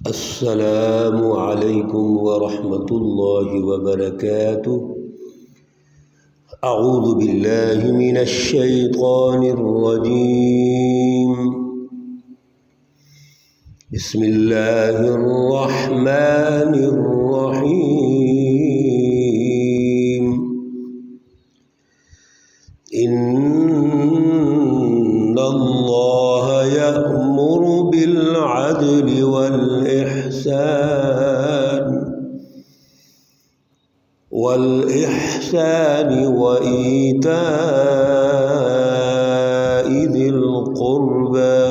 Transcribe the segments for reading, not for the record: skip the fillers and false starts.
السلام علیکم ورحمۃ اللہ وبرکاتہ۔ اعوذ باللہ من الشیطان الرجیم، بسم اللہ الرحمن الرحیم۔ ان اللہ یأمر بالعدل والإحسان وإيتاء ذي القربى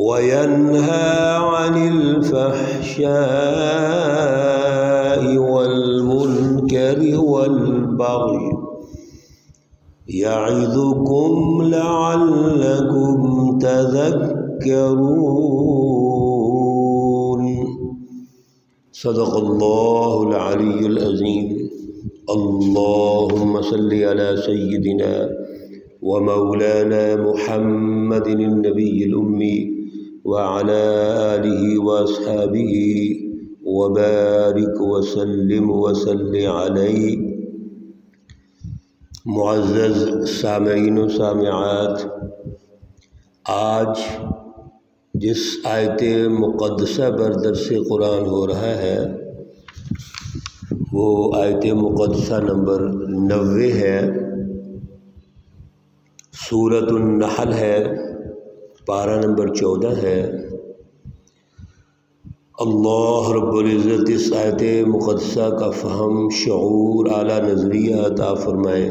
وينهى عن الفحشاء والمنكر والبغي يعظكم لعلكم تذكرون۔ صدق اللہ العلی العظیم۔ اللہم صل علی سیدنا ومولانا محمد النبی الأمی وعلى آلہ واصحابہ وبارک وسلم وصل علیہ۔ معزز سامعین و سامعات، آج جس آیت مقدسہ پر درس قرآن ہو رہا ہے وہ آیت مقدسہ نمبر 90 ہے، سورۃ النحل ہے، پارہ نمبر 14 ہے۔ اللہ رب العزت اس آیت مقدسہ کا فہم، شعور، اعلیٰ نظریہ عطا فرمائے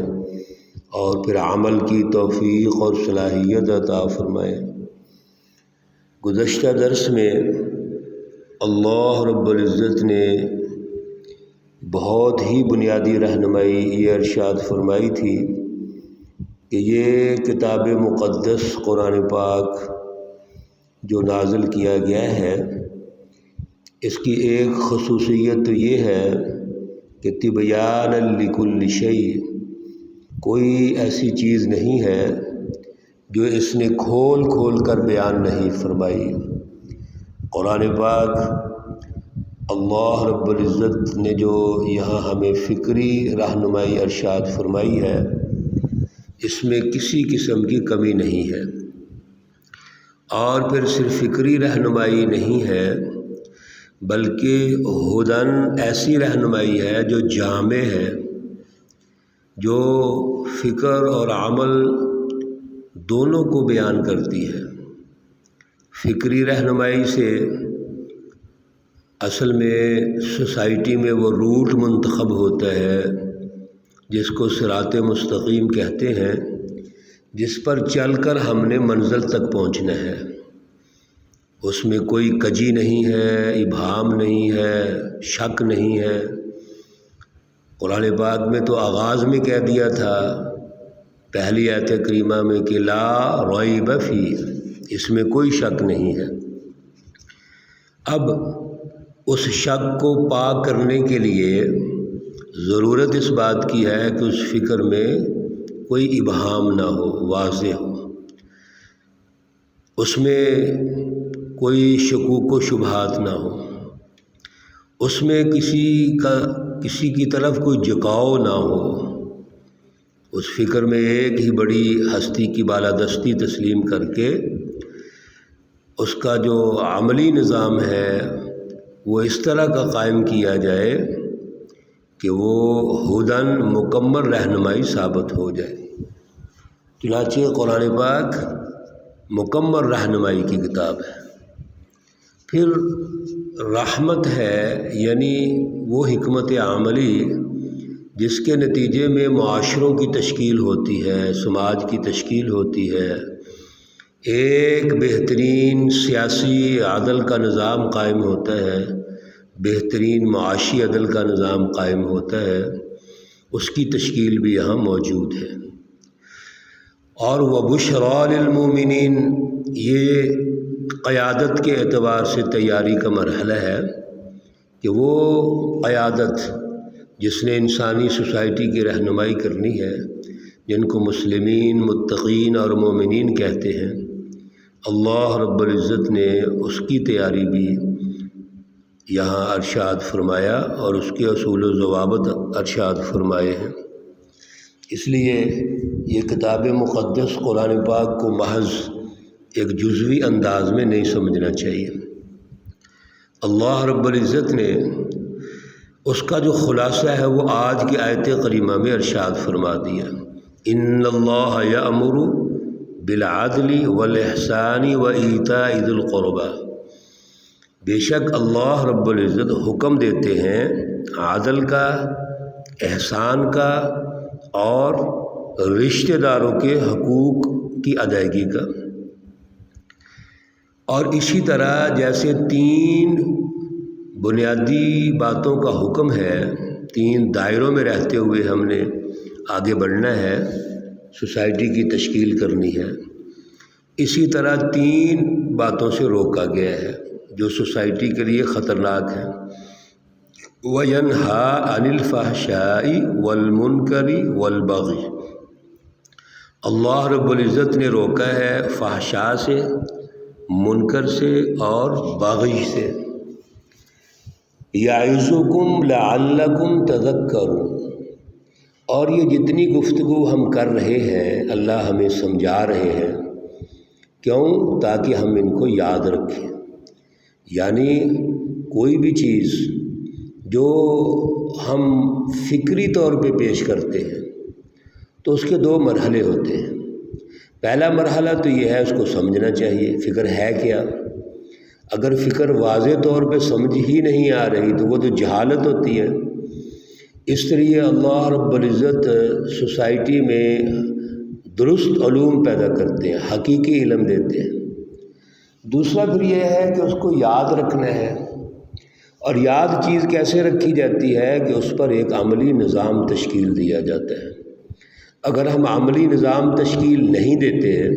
اور پھر عمل کی توفیق اور صلاحیت عطا فرمائے۔ گزشتہ درس میں اللہ رب العزت نے بہت ہی بنیادی رہنمائی یہ ارشاد فرمائی تھی کہ یہ کتاب مقدس قرآن پاک جو نازل کیا گیا ہے، اس کی ایک خصوصیت تو یہ ہے کہ تبیان لکل شیء، کوئی ایسی چیز نہیں ہے جو اس نے کھول کھول کر بیان نہیں فرمائی۔ قرآن پاک اللہ رب العزت نے جو یہاں ہمیں فکری رہنمائی ارشاد فرمائی ہے، اس میں کسی قسم کی کمی نہیں ہے، اور پھر صرف فکری رہنمائی نہیں ہے بلکہ ہدن ایسی رہنمائی ہے جو جامع ہے، جو فکر اور عمل دونوں کو بیان کرتی ہے۔ فکری رہنمائی سے اصل میں سوسائٹی میں وہ روٹ منتخب ہوتا ہے جس کو صراط مستقیم کہتے ہیں، جس پر چل کر ہم نے منزل تک پہنچنا ہے۔ اس میں کوئی کجی نہیں ہے، ابہام نہیں ہے، شک نہیں ہے۔ قرآن پاک میں تو آغاز میں کہہ دیا تھا پہلی آیت کریمہ میں کہ لا ریب فیہ، اس میں کوئی شک نہیں ہے۔ اب اس شک کو پاک کرنے کے لیے ضرورت اس بات کی ہے کہ اس فکر میں کوئی ابہام نہ ہو، واضح ہو، اس میں کوئی شکوک و شبہات نہ ہو، اس میں کسی کی طرف کوئی جھکاؤ نہ ہو۔ اس فکر میں ایک ہی بڑی ہستی کی بالادستی تسلیم کر کے اس کا جو عملی نظام ہے وہ اس طرح کا قائم کیا جائے کہ وہ ہدن مکمل رہنمائی ثابت ہو جائے۔ چنانچہ قرآن پاک مکمل رہنمائی کی کتاب ہے۔ پھر رحمت ہے، یعنی وہ حکمت عملی جس کے نتیجے میں معاشروں کی تشکیل ہوتی ہے، سماج کی تشکیل ہوتی ہے، ایک بہترین سیاسی عدل کا نظام قائم ہوتا ہے، بہترین معاشی عدل کا نظام قائم ہوتا ہے، اس کی تشکیل بھی یہاں موجود ہے۔ اور وَبُشْرَىٰ لِلْمُؤْمِنِينَ، یہ قیادت کے اعتبار سے تیاری کا مرحلہ ہے کہ وہ قیادت جس نے انسانی سوسائٹی کی رہنمائی کرنی ہے، جن کو مسلمین، متقین اور مومنین کہتے ہیں، اللہ رب العزت نے اس کی تیاری بھی یہاں ارشاد فرمایا اور اس کے اصول و ضوابط ارشاد فرمائے ہیں۔ اس لیے یہ کتاب مقدس قرآن پاک کو محض ایک جزوی انداز میں نہیں سمجھنا چاہیے۔ اللہ رب العزت نے اس کا جو خلاصہ ہے وہ آج کی آیت کریمہ میں ارشاد فرما دیا، ان اللہ یأمر بالعدل والاحسان وایتاء ذی القربی، بے شک اللہ رب العزت حکم دیتے ہیں عدل کا، احسان کا اور رشتہ داروں کے حقوق کی ادائیگی کا۔ اور اسی طرح جیسے 3 بنیادی باتوں کا حکم ہے، 3 دائروں میں رہتے ہوئے ہم نے آگے بڑھنا ہے، سوسائٹی کی تشکیل کرنی ہے، اسی طرح 3 باتوں سے روکا گیا ہے جو سوسائٹی کے لیے خطرناک ہیں، وَيَنْهَا عَنِ الْفَحْشَاءِ وَالْمُنْكَرِ وَالْبَغْيِ، اللہ رب العزت نے روکا ہے فحشاء سے، منکر سے اور باغی سے۔ یعظکم لعلکم تذکرون، اور یہ جتنی گفتگو ہم کر رہے ہیں اللہ ہمیں سمجھا رہے ہیں، کیوں؟ تاکہ ہم ان کو یاد رکھیں۔ یعنی کوئی بھی چیز جو ہم فکری طور پہ پیش کرتے ہیں تو اس کے 2 مرحلے ہوتے ہیں۔ پہلا مرحلہ تو یہ ہے اس کو سمجھنا چاہیے، فکر ہے کیا۔ اگر فکر واضح طور پہ سمجھ ہی نہیں آ رہی تو وہ تو جہالت ہوتی ہے۔ اس طرح اللہ رب العزت سوسائٹی میں درست علوم پیدا کرتے ہیں، حقیقی علم دیتے ہیں۔ دوسرا پھر یہ ہے کہ اس کو یاد رکھنا ہے، اور یاد چیز کیسے رکھی جاتی ہے کہ اس پر ایک عملی نظام تشکیل دیا جاتا ہے۔ اگر ہم عملی نظام تشکیل نہیں دیتے ہیں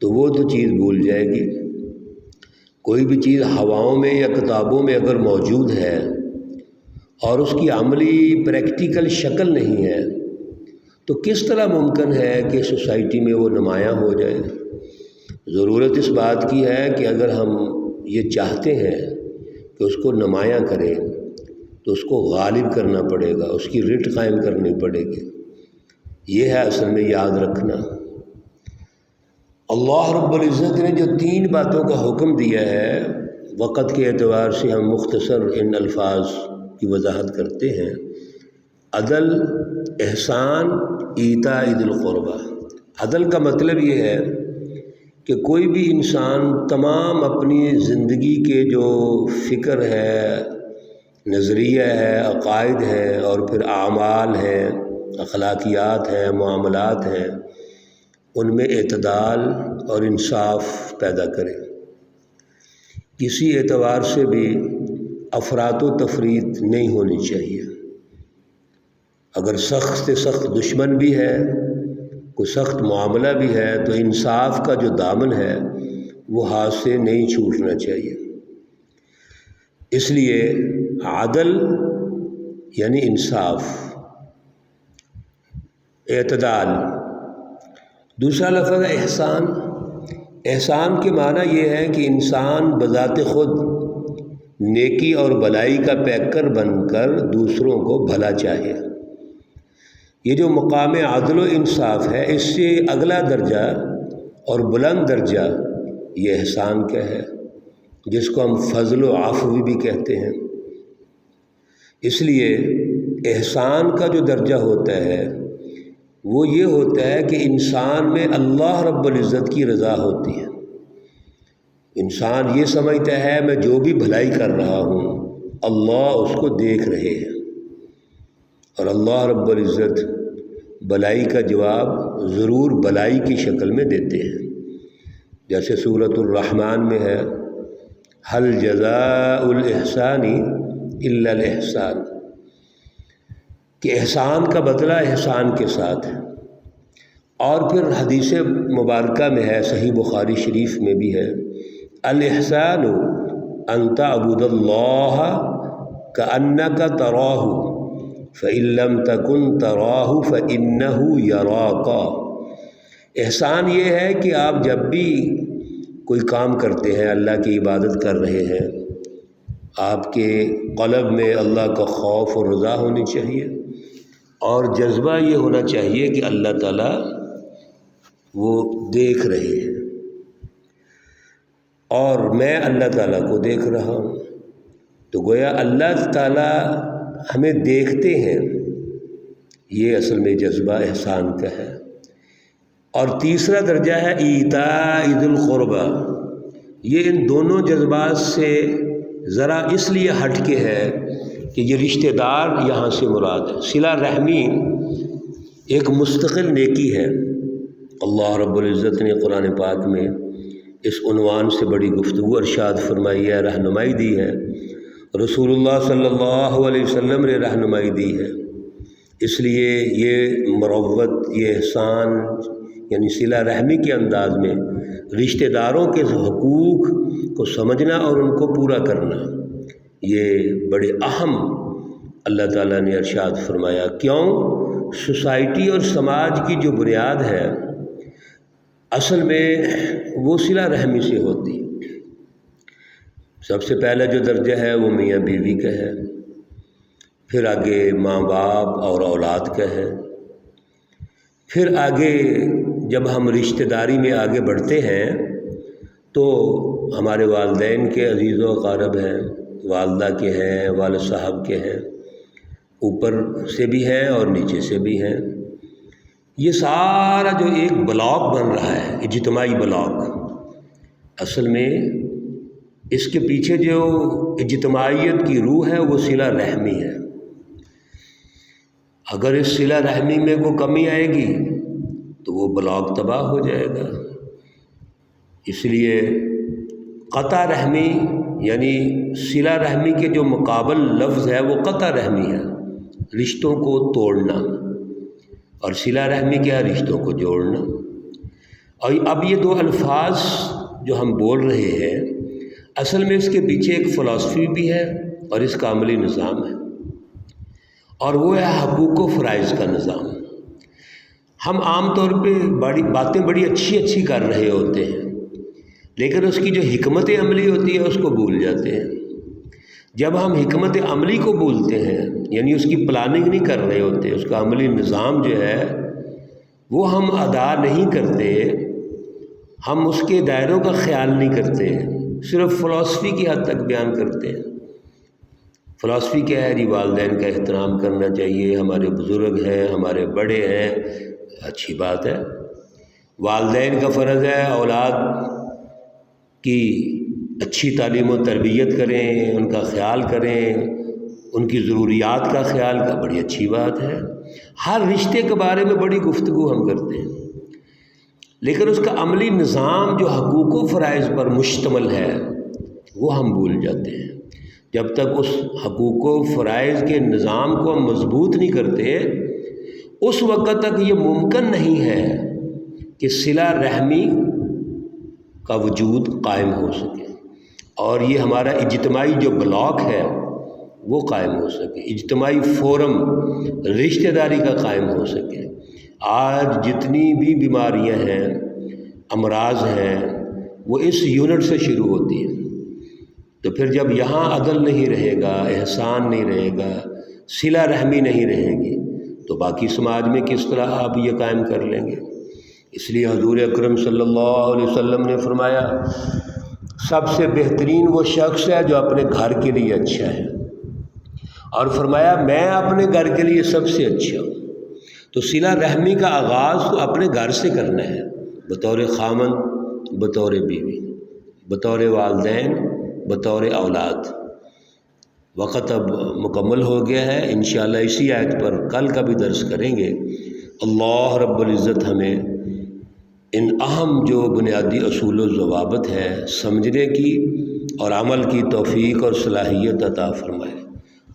تو وہ تو چیز بھول جائے گی۔ کوئی بھی چیز ہواؤں میں یا کتابوں میں اگر موجود ہے اور اس کی عملی پریکٹیکل شکل نہیں ہے تو کس طرح ممکن ہے کہ سوسائٹی میں وہ نمایاں ہو جائے؟ ضرورت اس بات کی ہے کہ اگر ہم یہ چاہتے ہیں کہ اس کو نمایاں کریں تو اس کو غالب کرنا پڑے گا، اس کی رٹ قائم کرنی پڑے گی۔ یہ ہے اصل میں یاد رکھنا۔ اللہ رب العزت نے جو 3 باتوں کا حکم دیا ہے، وقت کے اعتبار سے ہم مختصر ان الفاظ کی وضاحت کرتے ہیں۔ عدل، احسان، ایتاء ذی القربی۔ عدل کا مطلب یہ ہے کہ کوئی بھی انسان تمام اپنی زندگی کے جو فکر ہے، نظریہ ہے، عقائد ہیں اور پھر اعمال ہیں، اخلاقیات ہیں، معاملات ہیں، ان میں اعتدال اور انصاف پیدا کرے۔ کسی اعتبار سے بھی افراط و تفریط نہیں ہونی چاہیے۔ اگر سخت سے سخت دشمن بھی ہے، کوئی سخت معاملہ بھی ہے تو انصاف کا جو دامن ہے وہ ہاتھ سے نہیں چھوٹنا چاہیے۔ اس لیے عدل یعنی انصاف، اعتدال۔ دوسرا لفظ ہے احسان۔ احسان کے معنی یہ ہے کہ انسان بذات خود نیکی اور بلائی کا پیکر بن کر دوسروں کو بھلا چاہے۔ یہ جو مقام عدل و انصاف ہے، اس سے اگلا درجہ اور بلند درجہ یہ احسان کا ہے، جس کو ہم فضل و عفو بھی کہتے ہیں۔ اس لیے احسان کا جو درجہ ہوتا ہے وہ یہ ہوتا ہے کہ انسان میں اللہ رب العزت کی رضا ہوتی ہے۔ انسان یہ سمجھتا ہے میں جو بھی بھلائی کر رہا ہوں اللہ اس کو دیکھ رہے ہیں، اور اللہ رب العزت بلائی کا جواب ضرور بلائی کی شکل میں دیتے ہیں۔ جیسے سورۃ الرحمن میں ہے، هل جزاء الاحسان الا الاحسان، کہ احسان کا بدلہ احسان کے ساتھ ہے۔ اور پھر حدیث مبارکہ میں ہے، صحیح بخاری شریف میں بھی ہے، الاحسان ان تعبد اللہ کأنک تراہ فإن لم تکن تراہ فإنہ یراک۔ احسان یہ ہے کہ آپ جب بھی کوئی کام کرتے ہیں، اللہ کی عبادت کر رہے ہیں، آپ کے قلب میں اللہ کا خوف اور رضا ہونی چاہیے، اور جذبہ یہ ہونا چاہیے کہ اللہ تعالیٰ وہ دیکھ رہے ہیں اور میں اللہ تعالیٰ کو دیکھ رہا ہوں۔ تو گویا اللہ تعالیٰ ہمیں دیکھتے ہیں، یہ اصل میں جذبہ احسان کا ہے۔ اور تیسرا درجہ ہے ایتاء ذی القربیٰ، یہ ان دونوں جذبات سے ذرا اس لیے ہٹ کے ہے کہ یہ رشتہ دار یہاں سے مراد ہے۔ صلہ رحمی ایک مستقل نیکی ہے۔ اللہ رب العزت نے قرآن پاک میں اس عنوان سے بڑی گفتگو ارشاد فرمائی ہے، رہنمائی دی ہے، رسول اللہ صلی اللہ علیہ وسلم نے رہنمائی دی ہے۔ اس لیے یہ مروت، یہ احسان، یعنی صلہ رحمی کے انداز میں رشتہ داروں کے حقوق کو سمجھنا اور ان کو پورا کرنا، یہ بڑے اہم اللہ تعالیٰ نے ارشاد فرمایا۔ کیوں؟ سوسائٹی اور سماج کی جو بنیاد ہے اصل میں وہ صلہ رحمی سے ہوتی ہے۔ سب سے پہلا جو درجہ ہے وہ میاں بیوی کا ہے، پھر آگے ماں باپ اور اولاد کا ہے، پھر آگے جب ہم رشتہ داری میں آگے بڑھتے ہیں تو ہمارے والدین کے عزیز و اقارب ہیں، والدہ کے ہیں، والد صاحب کے ہیں، اوپر سے بھی ہیں اور نیچے سے بھی ہیں۔ یہ سارا جو ایک بلاک بن رہا ہے، اجتماعی بلاک، اصل میں اس کے پیچھے جو اجتماعیت کی روح ہے وہ صلہ رحمی ہے۔ اگر اس صلہ رحمی میں کوئی کمی آئے گی تو وہ بلاک تباہ ہو جائے گا۔ اس لیے قطع رحمی، یعنی صلہ رحمی کے جو مقابل لفظ ہے وہ قطع رحمی ہے، رشتوں کو توڑنا، اور صلہ رحمی کیا ہے؟ رشتوں کو جوڑنا۔ اور اب یہ دو الفاظ جو ہم بول رہے ہیں اصل میں اس کے پیچھے ایک فلسفی بھی ہے اور اس کا عملی نظام ہے، اور وہ ہے حقوق و فرائض کا نظام۔ ہم عام طور پہ باتیں بڑی اچھی کر رہے ہوتے ہیں، لیکن اس کی جو حکمت عملی ہوتی ہے اس کو بھول جاتے ہیں۔ جب ہم حکمت عملی کو بھولتے ہیں، یعنی اس کی پلاننگ نہیں کر رہے ہوتے، اس کا عملی نظام جو ہے وہ ہم ادا نہیں کرتے، ہم اس کے دائروں کا خیال نہیں کرتے، صرف فلسفی کی حد تک بیان کرتے ہیں۔ فلسفی کیا ہے جی؟ والدین کا احترام کرنا چاہیے، ہمارے بزرگ ہیں، ہمارے بڑے ہیں، اچھی بات ہے، والدین کا فرض ہے اولاد کی اچھی تعلیم و تربیت کریں، ان کا خیال کریں، ان کی ضروریات کا خیال کا، بڑی اچھی بات ہے۔ ہر رشتے کے بارے میں بڑی گفتگو ہم کرتے ہیں، لیکن اس کا عملی نظام جو حقوق و فرائض پر مشتمل ہے وہ ہم بھول جاتے ہیں۔ جب تک اس حقوق و فرائض کے نظام کو ہم مضبوط نہیں کرتے، اس وقت تک یہ ممکن نہیں ہے کہ صلہ رحمی کا وجود قائم ہو سکے، اور یہ ہمارا اجتماعی جو بلاک ہے وہ قائم ہو سکے، اجتماعی فورم رشتہ داری کا قائم ہو سکے۔ آج جتنی بھی بیماریاں ہیں، امراض ہیں، وہ اس یونٹ سے شروع ہوتی ہیں۔ تو پھر جب یہاں عدل نہیں رہے گا، احسان نہیں رہے گا، صلہ رحمی نہیں رہے گی، تو باقی سماج میں کس طرح آپ یہ قائم کر لیں گے؟ اس لیے حضور اکرم صلی اللہ علیہ وسلم نے فرمایا سب سے بہترین وہ شخص ہے جو اپنے گھر کے لیے اچھا ہے، اور فرمایا میں اپنے گھر کے لیے سب سے اچھا ہوں۔ تو صلہ رحمی کا آغاز تو اپنے گھر سے کرنا ہے، بطور خامند، بطور بیوی، بطور والدین، بطور اولاد۔ وقت اب مکمل ہو گیا ہے، انشاءاللہ اسی آیت پر کل کا بھی درس کریں گے۔ اللہ رب العزت ہمیں ان اہم جو بنیادی اصول و ضوابط ہے سمجھنے کی اور عمل کی توفیق اور صلاحیت عطا فرمائے۔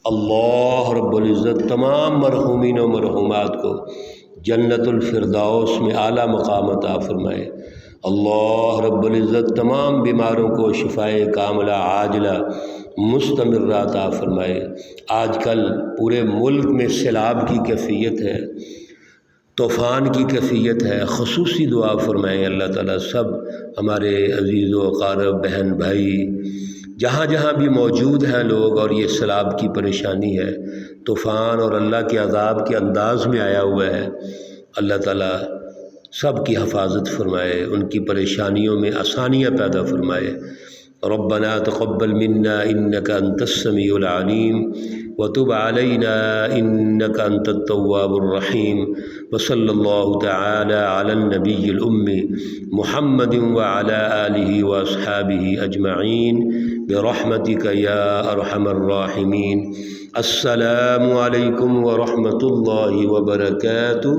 اللہ رب العزت تمام مرحومین و مرحومات کو جنت الفردوس میں اعلیٰ مقام عطا فرمائے۔ اللہ رب العزت تمام بیماروں کو شفائے کاملہ عاجلہ مستمرہ عطا فرمائے۔ آج کل پورے ملک میں سیلاب کی کیفیت ہے، طوفان کی کیفیت ہے، خصوصی دعا فرمائیں اللہ تعالیٰ سب ہمارے عزیز و اقارب بہن بھائی جہاں جہاں بھی موجود ہیں لوگ، اور یہ سیلاب کی پریشانی ہے، طوفان اور اللہ کے عذاب کے انداز میں آیا ہوا ہے، اللہ تعالیٰ سب کی حفاظت فرمائے، ان کی پریشانیوں میں آسانیاں پیدا فرمائے۔ ربنا تقبل منا انك انت السميع العليم وتب علينا انك انت التواب الرحيم وصلى الله تعالى على النبي الأمي محمد وعلى آله واصحابه اجمعين برحمتك يا ارحم الراحمين۔ السلام علیکم ورحمۃ اللہ وبرکاتہ۔